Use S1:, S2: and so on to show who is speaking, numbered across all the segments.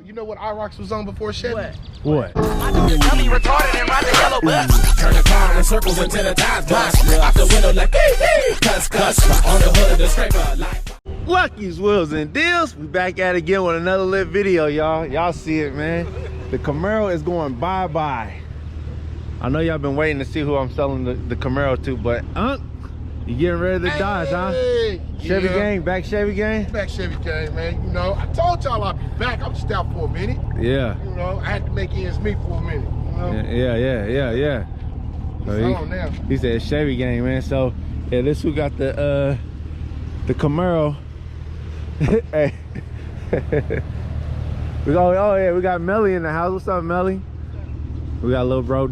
S1: You know what IROX was on before Chevy?
S2: What?
S3: Turn the car in circles until the times bust. Out the window like cuss. On the hood of the scraper like.
S2: Lucky's Wheels and Deals. We back at it again with another lit video, y'all. Y'all see it, man. The Camaro is going bye-bye. I know y'all been waiting to see who I'm selling the Camaro to, but you getting ready to Dodge, huh? Chevy gang, back Chevy gang?
S1: Back Chevy gang, man. You know, I told y'all I'd be back. I'm just out for a minute.
S2: Yeah.
S1: You know, I had to make ends meet for a minute. You know?
S2: Yeah. So he said Chevy gang, man. So yeah, this who got the Camaro. Hey. we got Melly in the house. What's up, Melly? We got little bro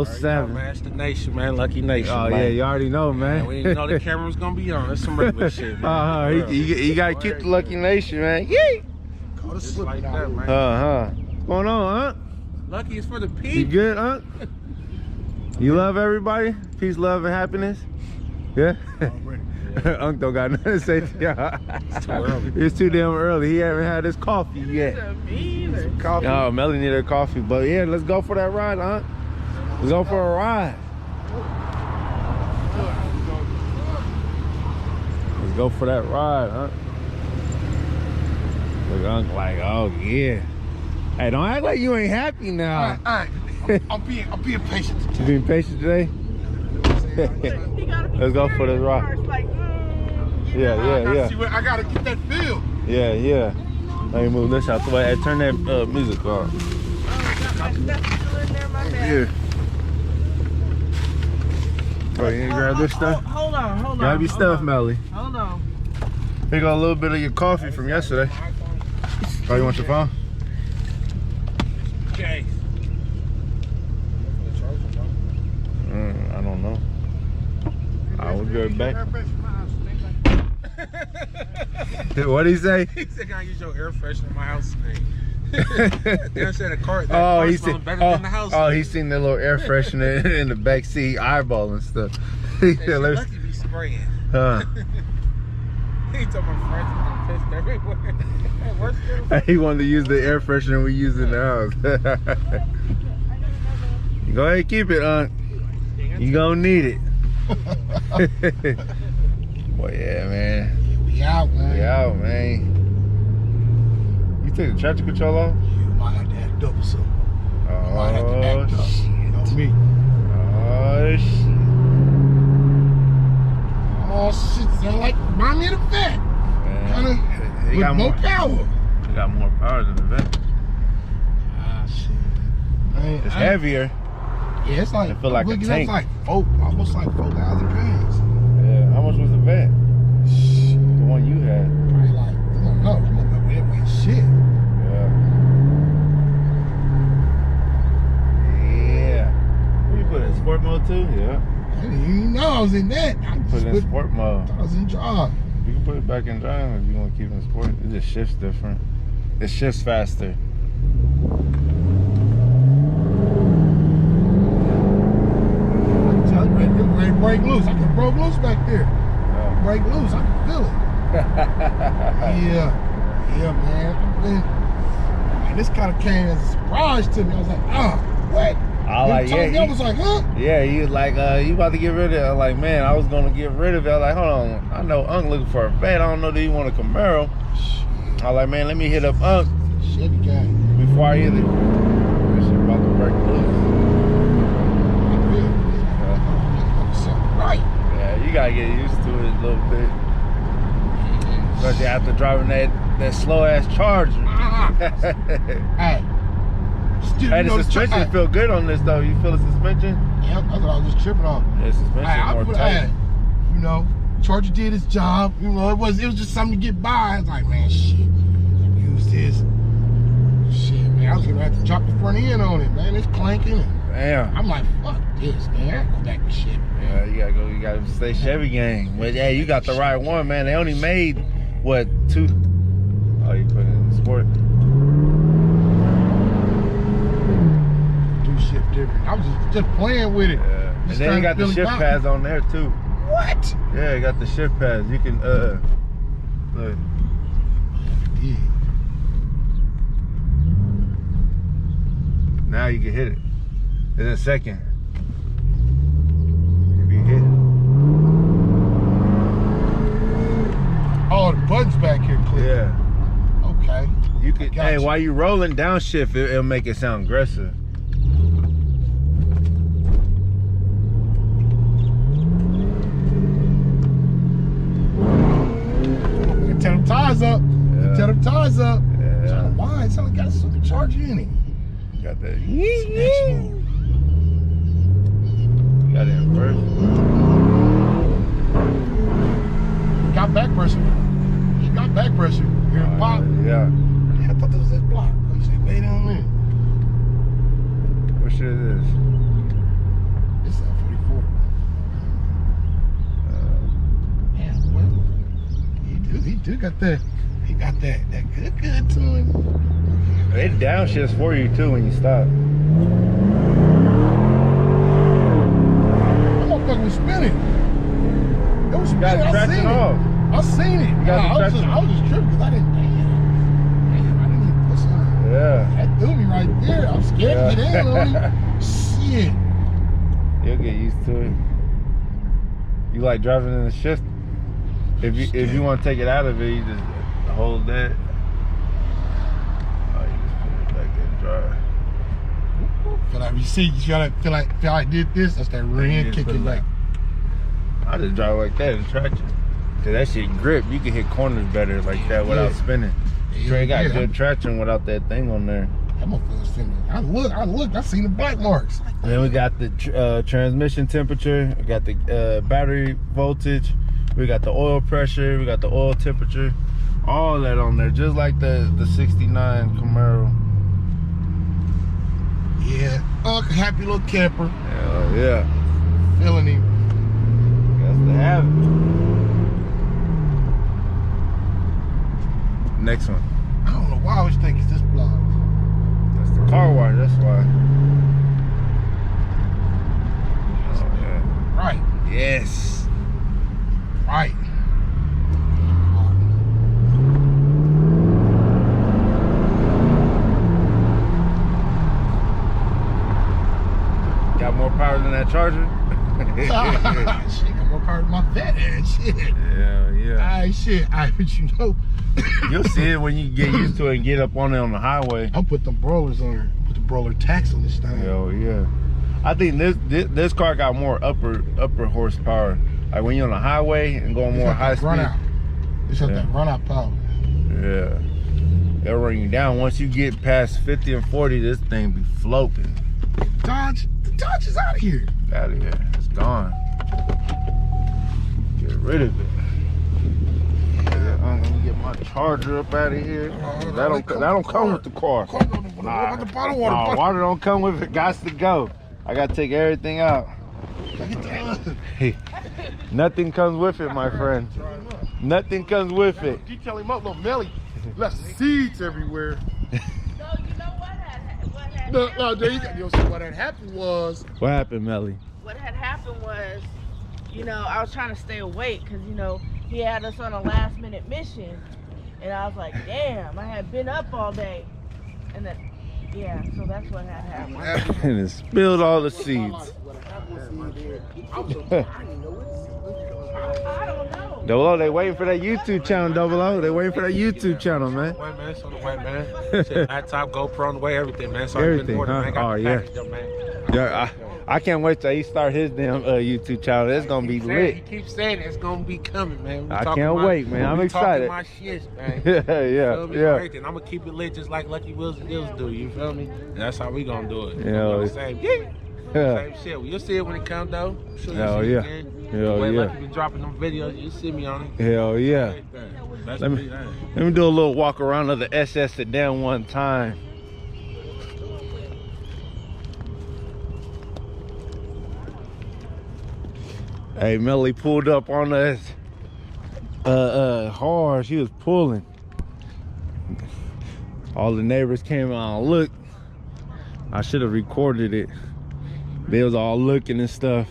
S2: 007.
S4: Man, it's the nation, man. Lucky Nation.
S2: Oh,
S4: man.
S2: yeah, you already know, man.
S4: We didn't know the camera was gonna be on. That's some regular shit, man.
S2: You gotta keep the Lucky Nation, man. Yee!
S1: Call the
S4: Just
S1: slip
S4: like
S1: out.
S4: that, man.
S2: What's going on,
S4: Lucky is for the
S2: You
S4: people.
S2: good, You love everybody? Peace, love, and happiness? Yeah? Unc don't got nothing to say to y'all.
S4: It's too early.
S2: It's too damn early. He haven't had his coffee yet.
S1: Coffee.
S2: Oh, Melly need her coffee. But yeah, let's go for that ride, Let's go for a ride. Let's go for that ride, Look, Unc like, oh yeah. Hey, don't act like you ain't happy now.
S1: All right. I'm being patient.
S2: You being patient today? Let's go for this ride. Yeah.
S1: I gotta get that feel.
S2: Yeah. Let me move this out the way. Hey, turn that music on. Yeah. Oh, you ain't grab this stuff?
S5: Hold on.
S2: Grab your stuff, Melly.
S5: Hold on.
S2: Here go a little bit of your coffee from yesterday. Oh, you want your phone?
S4: Okay.
S2: I don't know. I will go back. What'd he say?
S4: He said, "Can I use your air freshener in my house today?" They said a car.
S2: Oh,
S4: he
S2: he seen.
S4: better than the house.
S2: Oh, he seen the little air freshener in the back seat, eyeball and stuff. He
S4: Hey,
S2: said,
S4: Lucky be spraying. He told my friends to test everywhere. Hey, where's the-
S2: He wanted to use the air freshener we use in the house. Go ahead, keep it, You gonna need it. Boy, yeah, man.
S1: We out, man.
S2: We out, man. You took the traction control off?
S1: You might have to act up or something. I might have to
S2: Oh,
S1: act up.
S2: shit.
S1: You know me.
S2: Oh, shit.
S1: Oh shit, sound like remind me of the vet. Kinda
S2: He
S1: with
S2: got
S1: more power.
S2: He got more power than the vet.
S1: Ah shit.
S2: It's heavier.
S1: Yeah, it's like
S2: It feel like a
S1: looking,
S2: tank.
S1: that's like almost like 4,000 pounds.
S2: Yeah. How much was the vet?
S1: Shit.
S2: The one you had.
S1: Probably like, I don't know. I'm gonna weigh shit.
S2: Yeah. You put it in sport mode too? Yeah.
S1: I didn't even know I was in that. I
S2: Put
S1: just
S2: it in sport mode.
S1: I was in drive.
S2: You can put it back in drive if you want to keep it in sport. It just shifts different. It shifts faster.
S1: I'm telling you, you're ready to break loose. I can break loose back there.
S2: Yeah.
S1: Break loose. I can feel it. Yeah, man. Man, this kind of came as a surprise to me. I was like, what?
S2: I like,
S1: I was like, huh?
S2: Yeah, you like, you about to get rid of it. I'm like, man, I was gonna get rid of it. I was like, hold on, I know Unc looking for a vet. I don't know that you want a Camaro. I was like, man, let me hit up Unc
S1: Chevy gang.
S2: before I hit it. This shit about to break loose.
S1: Right.
S2: Yeah, you gotta get used to it a little bit. Especially after driving that slow ass Charger.
S1: Hey. Still,
S2: Hey, the suspension feel good on this though. You feel the suspension?
S1: Yeah, that's what I was just tripping on.
S2: Yeah, suspension more tight.
S1: You know, Charger did his job. You know, it was just something to get by. I was like, man, shit, use this. Shit, man, I was gonna have to drop the front end on it, man. It's clanking.
S2: Damn.
S1: I'm like, fuck this, man. I go back to Chevy, man.
S2: Yeah, you gotta stay Chevy gang. But yeah, you got the right one, man. They only made what, 2? Oh, you put it in sport.
S1: Do shit different. I was just playing with it.
S2: Yeah. And then you got the shift pads on there too.
S1: What?
S2: Yeah, you got the shift pads. You can look.
S1: Yeah.
S2: you can hit it. It's in second. If you hit.
S1: Oh, the buttons back here click.
S2: Yeah.
S1: Okay.
S2: You can.
S1: got
S2: Hey,
S1: you.
S2: while you rolling downshift, it'll make it sound aggressive.
S1: Tell them tires up.
S2: Yeah.
S1: Tell them tires up.
S2: Yeah.
S1: Why? It's only got a supercharger in it.
S2: Got that.
S1: Next move.
S2: Got it in first.
S1: Got back pressure. You got back pressure. Here, pop.
S2: Yeah.
S1: Yeah, I thought this was this block. You say, wait on there.
S2: What shit is this?
S1: This is F44. Yeah, well, he do got that. He got that good to him.
S2: It downshifts for you too when you stop.
S1: That motherfucker was spinning. It was
S2: You got
S1: spinning.
S2: the traction off.
S1: I seen it.
S2: got the
S1: I was
S2: traction
S1: just tripping because I didn't. Damn, I didn't even push on it.
S2: Yeah.
S1: That threw me right there. I'm scared to get in on it. Shit.
S2: You'll get used to it. You like driving in the shift? If you want to take it out of it, you just hold that. Oh, you just put it back there and drive.
S1: Feel like you see, you gotta feel like I did this. That's that rear
S2: just
S1: kicking
S2: put it
S1: back.
S2: I just drive like that in traction. Cause that shit grip. You can hit corners better like that without spinning. Trey got good traction without that thing on there.
S1: That motherfucker was spinning. I looked. I seen the black marks.
S2: And then we got the transmission temperature. We got the battery voltage. We got the oil pressure. We got the oil temperature. All that on there, just like the '69 Camaro.
S1: Yeah. Happy little camper.
S2: Hell yeah.
S1: Feeling him.
S2: Got to have it. Next one.
S1: I don't know why I always think it's this block.
S2: That's the car wash. That's why. Oh yeah.
S1: Right.
S2: Yes.
S1: Right.
S2: Got more power than that Charger.
S1: Shit, got more power than my fat ass. Shit.
S2: Yeah, yeah.
S1: Alright, shit. Alright, but you know.
S2: You'll see it when you get used to it and get up on it on the highway.
S1: I'll put the broilers on her. Put the broiler tax on this thing.
S2: Hell yeah. I think this car got more upper horsepower. Like when you're on the highway and going more high speed.
S1: Run out. It's got that run out power.
S2: Yeah. They'll run you down. Once you get past 50 and 40, this thing be floating.
S1: The Dodge is out of here.
S2: Out of here. It's gone. Get rid of it. Yeah, I'm gonna get my Charger up out of here. That don't come with the car.
S1: What about the bottled water?
S2: Nah, water don't come with it. Gots to go. I gotta take everything out. Hey, nothing comes with it, my friend. Nothing comes with it.
S1: Detail him up, little Melly. Left seeds everywhere. No, there you go. You know, so what had happened was.
S2: What happened, Melly?
S5: What had happened was, you know, I was trying to stay awake because, you know, he had us on a last minute mission. And I was like, damn, I had been up all day. And then, yeah, so that's what had happened.
S2: And it spilled all the seeds.
S5: I don't know.
S2: Double O, they waiting for that YouTube channel, Double O. They waiting for that YouTube channel, man.
S4: Wait, man, it's on the way, man. Shit, laptop, GoPro on the way, everything, man. So
S2: Everything,
S4: ordered,
S2: huh?
S4: man. Got
S2: Oh,
S4: the
S2: yeah.
S4: package up, man.
S2: Yeah, I can't wait till he start his damn YouTube channel. It's gonna be
S4: He
S2: lit.
S4: keeps saying it's gonna be coming, man. We
S2: I
S4: talking
S2: can't wait, man. I'm
S4: we
S2: excited.
S4: Talking my shit, man.
S2: Yeah,
S4: Feel me?
S2: yeah.
S4: Everything. I'm gonna keep it lit just like Lucky Wheels and Deals do. You feel me? And that's how we gonna do it.
S2: Yeah.
S4: Same
S2: Yeah.
S4: shit. Well, you'll see it when it comes though. I'm sure you'll
S2: Hell
S4: see
S2: yeah.
S4: it again.
S2: Hell
S4: the way
S2: yeah.
S4: Lucky been dropping them videos, you see me on it.
S2: Hell yeah.
S4: Everything. That's
S2: Let me do a little walk around of the SS sedan one time. Hey, Melly pulled up on us hard. She was pulling. All the neighbors came out and looked. I should have recorded it. They was all looking and stuff.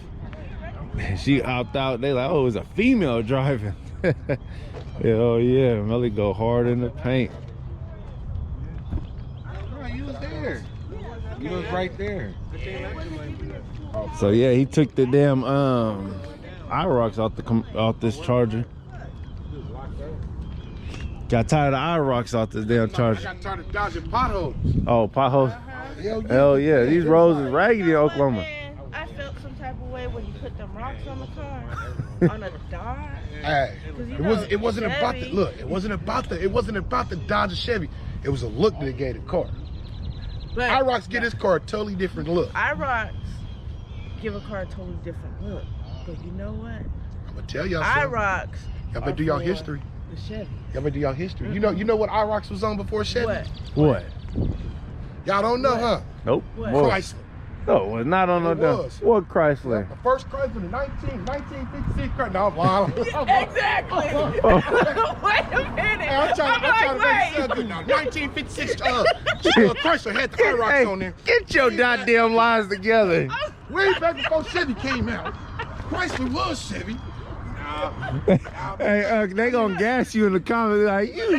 S2: She hopped out. They like, oh, it was a female driving. Hell yeah, Melly go hard in the paint.
S4: Oh, you was there. You was right there.
S2: So yeah, he took the damn IROX off this Charger. Got tired of IROX off this damn
S1: I
S2: Charger.
S1: got tired of dodging potholes.
S2: Oh, potholes.
S1: Hell yeah.
S2: Hell yeah, these roads is raggedy in
S5: You know what,
S2: Oklahoma.
S5: man? I felt some type of way when you put them rocks on the car on a Dodge.
S1: Hey,
S5: 'Cause you
S1: it
S5: know,
S1: wasn't. It wasn't about the
S5: Chevy-
S1: look. It wasn't about the. It wasn't about the Dodge or Chevy. It was a look that it gave the car.
S5: But
S1: IROX get this car a totally different look.
S5: IROX give a car a totally different look. But you know what?
S1: I'm gonna tell y'all something.
S5: IROX.
S1: Y'all better do y'all history.
S5: The Chevy.
S1: Y'all better do y'all history. You know what IROX was on before Chevy?
S5: What?
S2: What?
S1: Y'all don't know, huh?
S2: Nope.
S5: What?
S2: What?
S1: Chrysler.
S2: No, it's not on no
S1: It
S2: damn.
S1: was.
S2: What Chrysler?
S1: The first Chrysler, the 1956 Chrysler. No, I'm lying.
S5: Exactly. Wait a minute.
S1: Hey, I'm trying to make it sound good now. 1956 Chrysler had the IROX
S2: Hey,
S1: on there.
S2: get your goddamn lies together.
S1: Way back before Chevy came out. Chrysler was Chevy.
S2: Hey, they gonna gas you in the comments like, you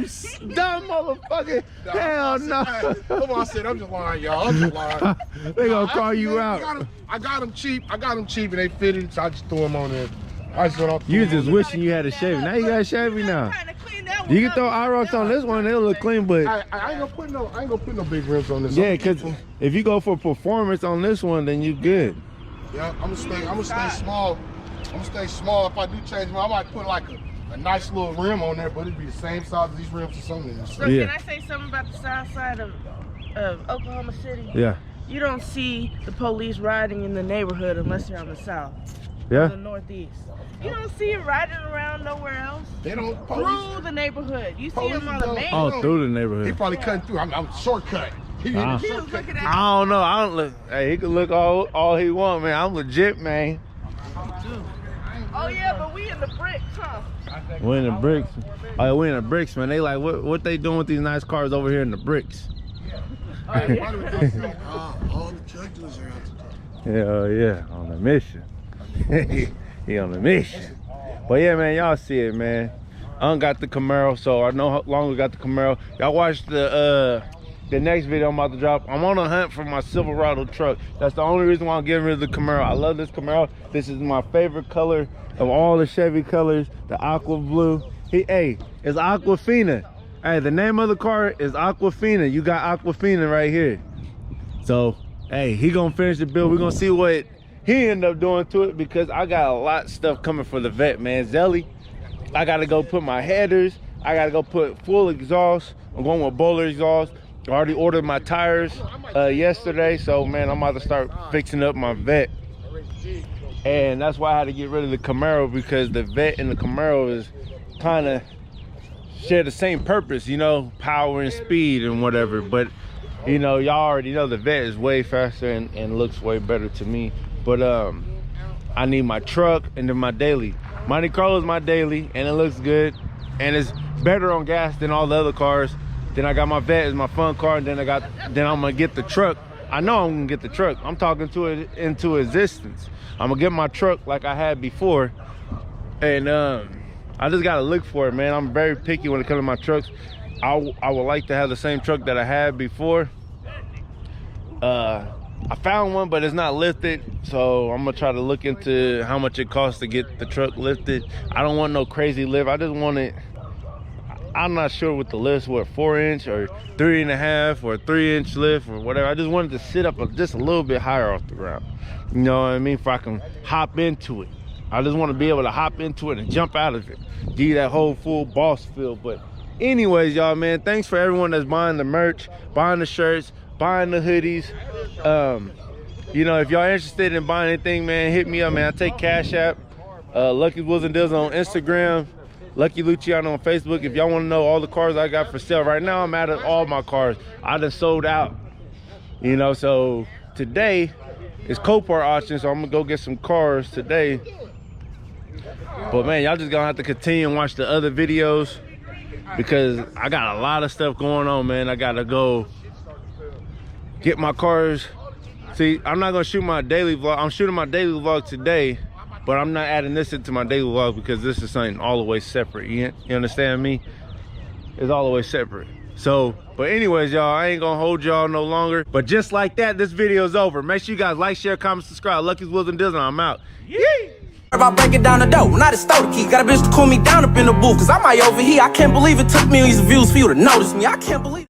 S2: dumb motherfucker. Hell no.
S1: Come on, I said, I'm just lying, y'all. I'm just lying.
S2: They gonna call you out.
S1: I got them cheap. And they fitted, so I just threw them on there. I just went off.
S2: You just wishing you had a Chevy. Now you got a Chevy now. You can throw IROX on this one, it'll look clean, but
S1: I ain't gonna put no big rims on this.
S2: yeah, cause if you go for performance on this one, then you good.
S1: Yeah, I'm gonna stay small. I'm gonna stay small. If I do change them, I might put like a nice little rim on there, but it'd be the same size as these rims or something.
S5: So
S2: Yeah.
S5: can I say something about the south side of Oklahoma City?
S2: Yeah.
S5: You don't see the police riding in the neighborhood unless you're on the south. Or
S2: Yeah.
S5: the northeast. You don't see it riding around nowhere else.
S1: They don't
S5: Through the neighborhood. You see them on the
S1: don't-
S5: main.
S2: Oh, through the
S1: He
S2: neighborhood.
S1: probably cutting through. I'm shortcut. He
S2: Uh-huh.
S1: hit
S5: He
S1: the
S5: was
S1: shortcut.
S5: looking at
S2: I don't know. I don't look. Hey, he can look all he want, man. I'm legit, man.
S5: Oh yeah, but we in the bricks, huh?
S2: We in the bricks. Oh, yeah, we in the bricks, man. They like, what they doing with these nice cars over here in the bricks?
S5: Oh yeah.
S1: All the drug dealers are out today.
S2: Yeah, yeah, on a mission. He on a mission. But yeah, man, y'all see it, man. I done got the Camaro, so I know how long we got the Camaro. Y'all watch the next video I'm about to drop. I'm on a hunt for my Silverado truck. That's the only reason why I'm getting rid of the Camaro. I love this Camaro. This is my favorite color of all the Chevy colors, the aqua blue. Hey, it's Aquafina. Hey, the name of the car is Aquafina. You got Aquafina right here. So, hey, he gonna finish the build. We're gonna see what he ended up doing to it, because I got a lot of stuff coming for the vet, man. Zelly, I gotta go put my headers. I gotta go put full exhaust. I'm going with Bowler exhaust. I already ordered my tires yesterday, so man, I'm about to start fixing up my vet. And that's why I had to get rid of the Camaro, because the vet and the Camaro is kind of share the same purpose, you know, power and speed and whatever. But you know, y'all already know the vet is way faster and looks way better to me. But I need my truck and then my daily. Monte Carlo is my daily, and it looks good, and it's better on gas than all the other cars. Then I got my vet as my fun car, and then I'm gonna get the truck. I know I'm gonna get the truck. I'm talking to it into existence. I'm gonna get my truck like I had before, and I just gotta look for it, man. I'm very picky when it comes to my trucks. I would like to have the same truck that I had before. I found one, but it's not lifted, so I'm gonna try to look into how much it costs to get the truck lifted. I don't want no crazy lift. I just want it. I'm not sure what the lift's, what, 4-inch or 3.5 or 3-inch lift or whatever. I just wanted to sit up just a little bit higher off the ground. You know what I mean? For I can hop into it. I just want to be able to hop into it and jump out of it. Give you that whole full boss feel. But anyways, y'all, man, thanks for everyone that's buying the merch, buying the shirts, buying the hoodies. You know, if y'all interested in buying anything, man, hit me up, man. I take Cash App. Lucky Wheels and Deals on Instagram. Lucky Luciano on Facebook. If y'all want to know all the cars I got for sale right now, I'm out of all my cars. I done sold out. You know, so today is Copart auction, so I'm gonna go get some cars today. But man, y'all just gonna have to continue and watch the other videos, because I got a lot of stuff going on, man. I gotta go get my cars. See, I'm not gonna shoot my daily vlog. I'm shooting my daily vlog today, but I'm not adding this into my daily vlog because this is something all the way separate. You understand me? It's all the way separate. So, but anyways, y'all, I ain't gonna hold y'all no longer. But just like that, this video is over. Make sure you guys like, share, comment, subscribe. Lucky's Wills and Dizzle, I'm out. Yee!
S6: About breaking down the dough, when I just stole the key. Got a bitch to cool me down up in the booth, cause I might overheat. I can't believe it took millions of views for you to notice me. I can't believe